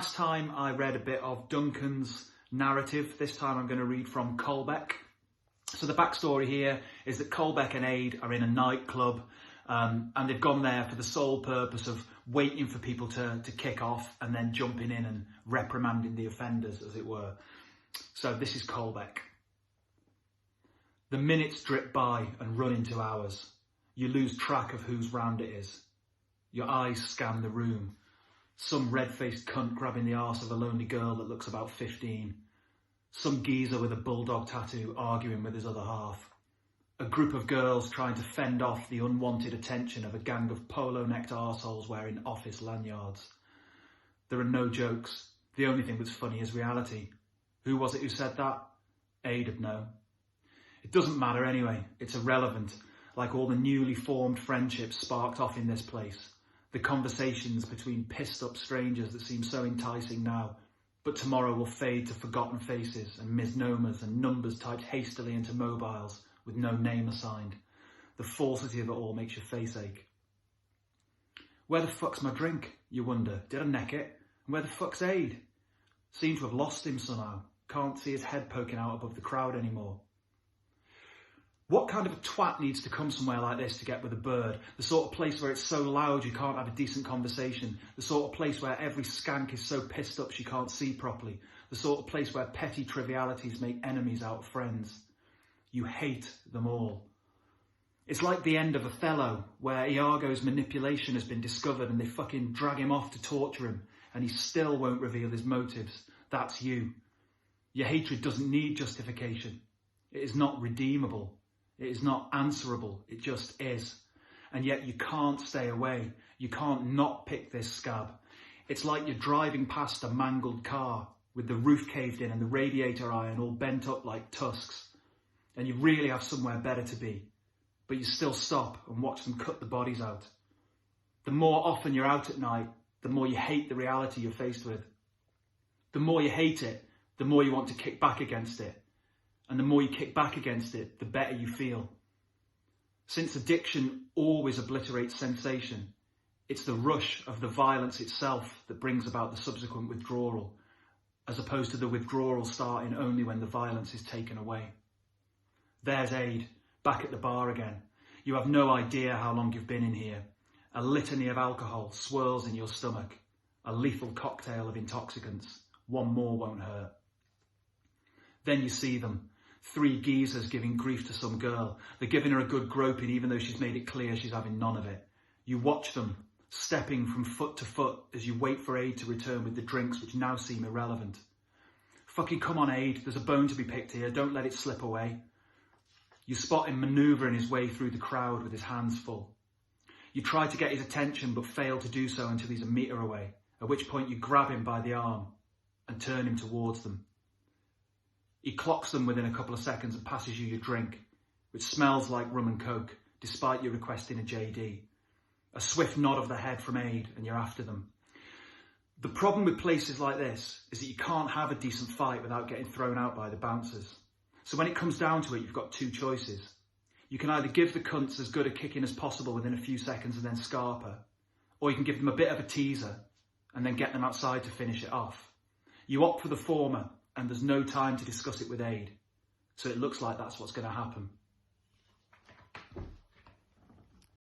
Last time I read a bit of Duncan's narrative. This time I'm going to read from Colbeck. So the backstory here is that Colbeck and Aid are in a nightclub and they've gone there for the sole purpose of waiting for people to kick off and then jumping in and reprimanding the offenders, as it were. So this is Colbeck. The minutes drip by and run into hours. You lose track of whose round it is. Your eyes scan the room. Some red-faced cunt grabbing the arse of a lonely girl that looks about 15. Some geezer with a bulldog tattoo arguing with his other half. A group of girls trying to fend off the unwanted attention of a gang of polo-necked arseholes wearing office lanyards. There are no jokes. The only thing that's funny is reality. Who was it who said that? Aid'd know. It doesn't matter anyway. It's irrelevant, like all the newly formed friendships sparked off in this place. The conversations between pissed-up strangers that seem so enticing now, but tomorrow will fade to forgotten faces and misnomers and numbers typed hastily into mobiles with no name assigned. The falsity of it all makes your face ache. Where the fuck's my drink, you wonder? Did I neck it? And where the fuck's Aid? Seem to have lost him somehow. Can't see his head poking out above the crowd anymore. What kind of a twat needs to come somewhere like this to get with a bird? The sort of place where it's so loud you can't have a decent conversation. The sort of place where every skank is so pissed up she can't see properly. The sort of place where petty trivialities make enemies out of friends. You hate them all. It's like the end of Othello, where Iago's manipulation has been discovered and they fucking drag him off to torture him, and he still won't reveal his motives. That's you. Your hatred doesn't need justification. It is not redeemable. It is not answerable, it just is. And yet you can't stay away. You can't not pick this scab. It's like you're driving past a mangled car with the roof caved in and the radiator iron all bent up like tusks. And you really have somewhere better to be. But you still stop and watch them cut the bodies out. The more often you're out at night, the more you hate the reality you're faced with. The more you hate it, the more you want to kick back against it. And the more you kick back against it, the better you feel. Since addiction always obliterates sensation, it's the rush of the violence itself that brings about the subsequent withdrawal, as opposed to the withdrawal starting only when the violence is taken away. There's Aid, back at the bar again. You have no idea how long you've been in here. A litany of alcohol swirls in your stomach, a lethal cocktail of intoxicants. One more won't hurt. Then you see them. 3 geezers giving grief to some girl. They're giving her a good groping even though she's made it clear she's having none of it. You watch them, stepping from foot to foot as you wait for Aid to return with the drinks which now seem irrelevant. Fucking come on Aid, there's a bone to be picked here, don't let it slip away. You spot him manoeuvring his way through the crowd with his hands full. You try to get his attention but fail to do so until he's a metre away, at which point you grab him by the arm and turn him towards them. He clocks them within a couple of seconds and passes you your drink, which smells like rum and coke, despite you requesting a JD. A swift nod of the head from Aid, and you're after them. The problem with places like this is that you can't have a decent fight without getting thrown out by the bouncers. So when it comes down to it, you've got 2 choices. You can either give the cunts as good a kicking as possible within a few seconds and then scarper, or you can give them a bit of a teaser and then get them outside to finish it off. You opt for the former, and there's no time to discuss it with Aid. So it looks like that's what's going to happen.